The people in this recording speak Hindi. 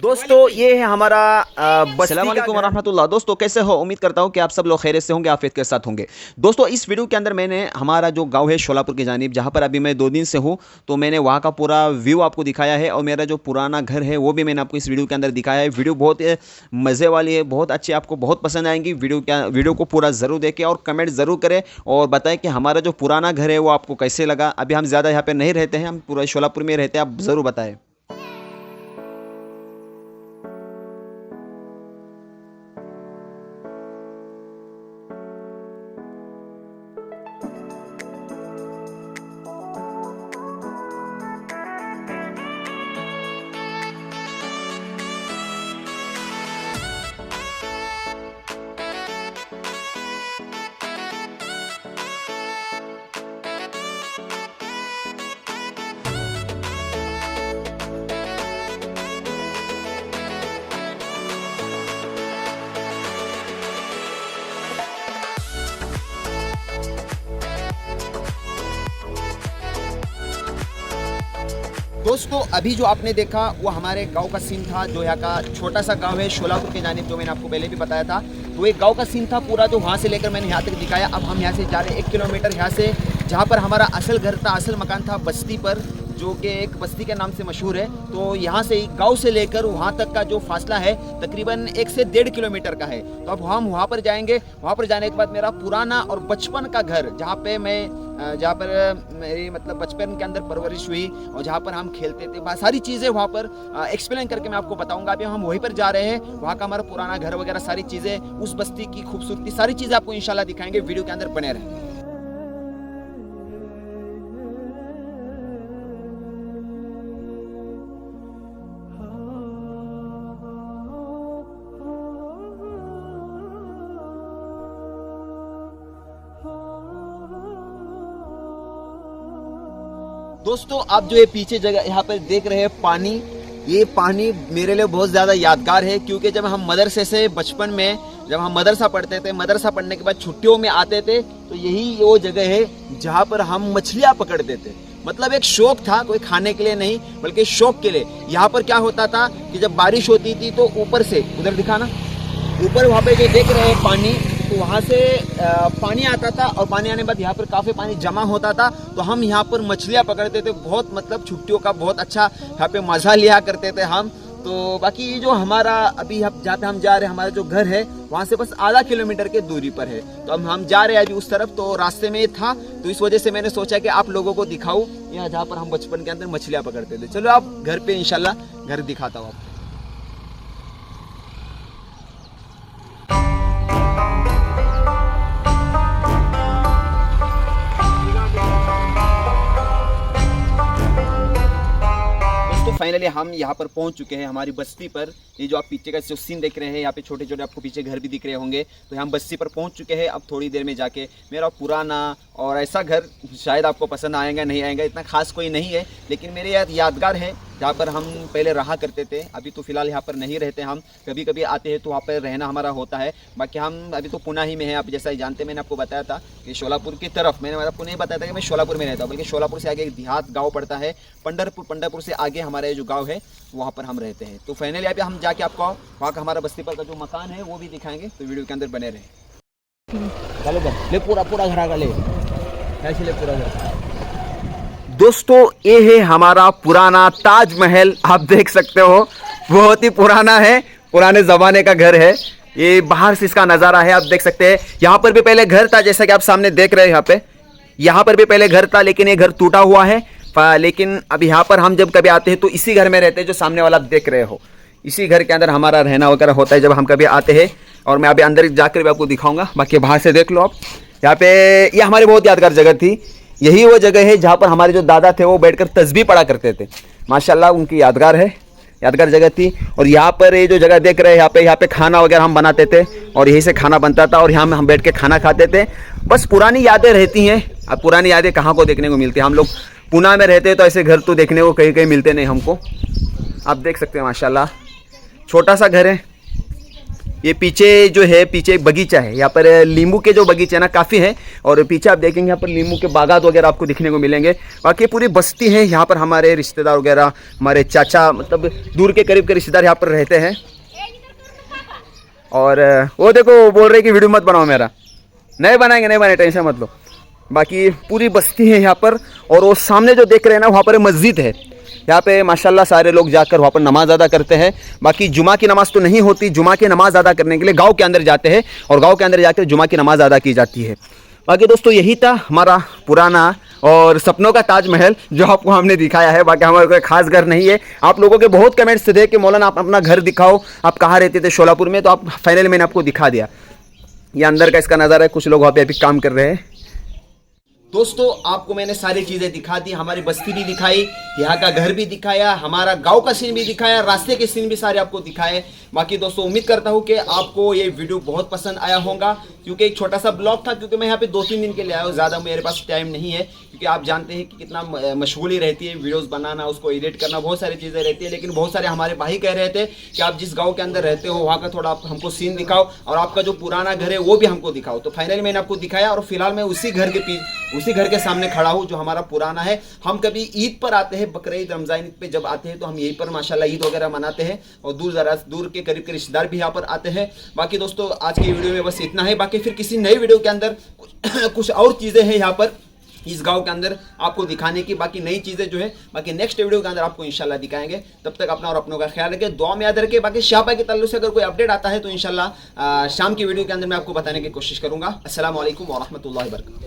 दोस्तों ये है हमारा अस्सलाम वालेकुम वरहमतुल्लाह। दोस्तों कैसे हो? उम्मीद करता हूँ कि आप सब लोग खैरियत से होंगे, आफियत के साथ होंगे। दोस्तों इस वीडियो के अंदर मैंने हमारा जो गांव है शोलापुर की जानिब, जहाँ पर अभी मैं 2 दिन से हूँ, तो मैंने वहाँ का पूरा व्यू आपको दिखाया है और मेरा जो पुराना घर है वो भी मैंने आपको इस वीडियो के अंदर दिखाया है। वीडियो बहुत मज़े वाली है, बहुत अच्छी, आपको बहुत पसंद आएंगी। वीडियो को पूरा ज़रूर देखें और कमेंट ज़रूर करें और बताएं कि हमारा जो पुराना घर है वो आपको कैसे लगा। अभी हम ज़्यादा यहाँ पर नहीं रहते हैं, हम पूरा शोलापुर में रहते हैं, आप ज़रूर बताएँ। दोस्तों अभी जो आपने देखा वो हमारे गांव का सीन था, जो यहाँ का छोटा सा गांव है शोलापुर के जानिब, जो मैंने आपको पहले भी बताया था। तो एक गांव का सीन था पूरा, जो वहाँ से लेकर मैंने यहाँ तक दिखाया। अब हम यहाँ से जा रहे हैं 1 किलोमीटर यहाँ से, जहाँ पर हमारा असल घर था, असल मकान था बस्ती पर, जो कि एक बस्ती के नाम से मशहूर है। तो यहाँ से गांव से लेकर वहाँ तक का जो फासला है तकरीबन 1 से 1.5 किलोमीटर का है। तो अब हम वहाँ पर जाएंगे। वहाँ पर जाने के बाद मेरा पुराना और बचपन का घर, जहाँ पर मेरी मतलब बचपन के अंदर परवरिश हुई और जहाँ पर हम खेलते थे, सारी चीज़ें वहाँ पर एक्सप्लेन करके मैं आपको बताऊंगा। अभी हम वहीं पर जा रहे हैं, वहाँ का हमारा पुराना घर वगैरह सारी चीज़ें, उस बस्ती की खूबसूरती, सारी चीज़ें आपको इंशाल्लाह दिखाएंगे। वीडियो के अंदर बने रहें। दोस्तों आप जो ये पीछे जगह यहाँ पर देख रहे हैं पानी, ये पानी मेरे लिए बहुत ज़्यादा यादगार है, क्योंकि जब हम मदरसे से बचपन में जब हम मदरसा पढ़ते थे, मदरसा पढ़ने के बाद छुट्टियों में आते थे, तो यही वो जगह है जहाँ पर हम मछलियाँ पकड़ते थे। मतलब एक शौक था, कोई खाने के लिए नहीं बल्कि शौक के लिए। यहाँ पर क्या होता था कि जब बारिश होती थी तो ऊपर से, उधर दिखाना, ऊपर वहाँ पे जो देख रहे हैं पानी, तो वहाँ से पानी आता था और पानी आने के बाद यहाँ पर काफ़ी पानी जमा होता था। तो हम यहाँ पर मछलियाँ पकड़ते थे, बहुत मतलब छुट्टियों का बहुत अच्छा यहाँ पे मज़ा लिया करते थे हम। तो बाकी ये जो हमारा अभी जहाँ पे हम जा रहे हैं, हमारा जो घर है वहाँ से बस आधा किलोमीटर के दूरी पर है। तो हम जा रहे हैं अभी उस तरफ, तो रास्ते में था, तो इस वजह से मैंने सोचा कि आप लोगों को दिखाऊँ यहाँ जहाँ पर हम बचपन के अंदर मछलियाँ पकड़ते थे। चलो आप घर पे इंशाल्लाह घर दिखाता हूँ आपको। फाइनली हम यहाँ पर पहुँच चुके हैं हमारी बस्ती पर। ये जो आप पीछे का जो सीन देख रहे हैं, यहाँ पे छोटे छोटे आपको पीछे घर भी दिख रहे होंगे। तो हम बस्ती पर पहुँच चुके हैं। अब थोड़ी देर में जाके मेरा पुराना और ऐसा घर शायद आपको पसंद आएगा नहीं आएगा, इतना खास कोई नहीं है, लेकिन मेरे यादगार है जहाँ पर हम पहले रहा करते थे। अभी तो फ़िलहाल यहाँ पर नहीं रहते हम, कभी कभी आते हैं तो वहाँ पर रहना हमारा होता है। बाकी हम अभी तो पुणे ही में हैं। आप जैसा ही जानते, मैंने आपको बताया था कि शोलापुर की तरफ, मैंने मतलब पुणे बताया था कि मैं शोलापुर में रहता हूँ, बल्कि शोलापुर से आगे एक देहात गाँव पड़ता है पंढरपुर से आगे हमारा जो गाँव है वहाँ पर हम रहते हैं। तो फाइनली अभी हम जाके आपको वहाँ का हमारा बस्ती पर का जो मकान है वो भी दिखाएंगे। तो वीडियो के अंदर बने रहे। ले पूरा घर आगा ले, ऐसे ले पूरा घर। दोस्तों ये है हमारा पुराना ताजमहल, आप देख सकते हो, बहुत ही पुराना है, पुराने ज़माने का घर है। ये बाहर से इसका नज़ारा है, आप देख सकते हैं। यहाँ पर भी पहले घर था, जैसा कि आप सामने देख रहे हैं। यहाँ पर भी पहले घर था, लेकिन ये घर टूटा हुआ है। लेकिन अब यहाँ पर हम जब कभी आते हैं तो इसी घर में रहते हैं, जो सामने वाला आप देख रहे हो। इसी घर के अंदर हमारा रहना वगैरह होता है जब हम कभी आते हैं। और मैं अभी अंदर जाकर भी आपको दिखाऊंगा, बाकी बाहर से देख लो आप। यहाँ पे ये हमारी बहुत यादगार जगह थी। यही वो जगह है जहाँ पर हमारे जो दादा थे वो बैठकर तस्बीह पढ़ा करते थे। माशाल्लाह उनकी यादगार जगह थी। और यहाँ पर ये जो जगह देख रहे हैं, यहाँ पे खाना वगैरह हम बनाते थे और यहीं से खाना बनता था और यहाँ में हम बैठ के खाना खाते थे। बस पुरानी यादें रहती हैं। अब पुरानी यादें कहाँ को देखने को मिलती है? हम लोग पुणे में रहते हैं तो ऐसे घर तो देखने को कहीं कहीं मिलते नहीं हमको। आप देख सकते हैं माशाल्लाह, छोटा सा घर है। ये पीछे जो है, पीछे एक बगीचा है, यहाँ पर नींबू के जो बगीचे हैं ना काफ़ी हैं, और पीछे आप देखेंगे यहाँ पर नींबू के बागात वगैरह आपको दिखने को मिलेंगे। बाकी पूरी बस्ती है, यहाँ पर हमारे रिश्तेदार वगैरह, हमारे चाचा, मतलब दूर के करीब के रिश्तेदार यहाँ पर रहते हैं। और वो देखो बोल रहे कि वीडियो मत बनाओ मेरा, नहीं बनाएंगे, टेंशन मत लो। बाकी पूरी बस्ती है यहाँ पर, और वो सामने जो देख रहे हैं ना वहाँ पर मस्जिद है, यहाँ पे माशाल्लाह सारे लोग जाकर वहाँ पर नमाज अदा करते हैं। बाकी जुमा की नमाज़ तो नहीं होती, जुमा की नमाज़ अदा करने के लिए गांव के अंदर जाते हैं, और गांव के अंदर जाकर जुमा की नमाज़ अदा की जाती है। बाकी दोस्तों यही था हमारा पुराना और सपनों का ताजमहल जो आपको हमने दिखाया है। बाकी हमारा कोई खास घर नहीं है। आप लोगों के बहुत कमेंट्स थे कि मौलाना आप अपना घर दिखाओ, आप कहाँ रहते थे शोलापुर में, तो आप फाइनली मैंने आपको दिखा दिया। ये अंदर का इसका नज़ारा है, कुछ लोग वहाँ पे अभी काम कर रहे हैं। दोस्तों आपको मैंने सारी चीज़ें दिखा दी, हमारी बस्ती भी दिखाई, यहाँ का घर भी दिखाया, हमारा गांव का सीन भी दिखाया, रास्ते के सीन भी सारे आपको दिखाए। बाकी दोस्तों उम्मीद करता हूँ कि आपको ये वीडियो बहुत पसंद आया होगा, क्योंकि एक छोटा सा ब्लॉग था, क्योंकि मैं यहाँ पे 2-3 दिन के लिए आया हूँ, ज़्यादा मेरे पास टाइम नहीं है, क्योंकि आप जानते हैं कि कितना मशगूली रहती है, वीडियोज़ बनाना, उसको एडिट करना, बहुत सारी चीज़ें रहती है। लेकिन बहुत सारे हमारे भाई कह रहे थे कि आप जिस गाँव के अंदर रहते हो वहाँ का थोड़ा आप हमको सीन दिखाओ, और आपका जो पुराना घर है वो भी हमको दिखाओ। तो फाइनली मैंने आपको दिखाया, और फिलहाल मैं उसी घर के सामने खड़ा हूँ जो हमारा पुराना है। हम कभी ईद पर आते हैं, बकरीद रमजान ईद पे जब आते हैं तो हम यहीं पर माशाल्लाह ईद वगैरह मनाते हैं, और दूर के करीब के रिश्तेदार भी यहाँ पर आते हैं। बाकी दोस्तों आज की वीडियो में बस इतना है। बाकी फिर किसी नई वीडियो के अंदर कुछ और चीज़ें हैं यहाँ पर इस गांव के अंदर आपको दिखाने की, बाकी नई चीज़ें जो है बाकी नेक्स्ट वीडियो के अंदर आपको इंशाल्लाह दिखाएंगे। तब तक अपना और अपनों का ख्याल रखें, दुआ में याद रखें। बाकी शाहबाग के ताल्लुक से अगर कोई अपडेट आता है तो इंशाल्लाह शाम की वीडियो के अंदर मैं आपको बताने की कोशिश करूँगा। अस्सलाम वालेकुम व रहमतुल्लाहि व बरकातहू।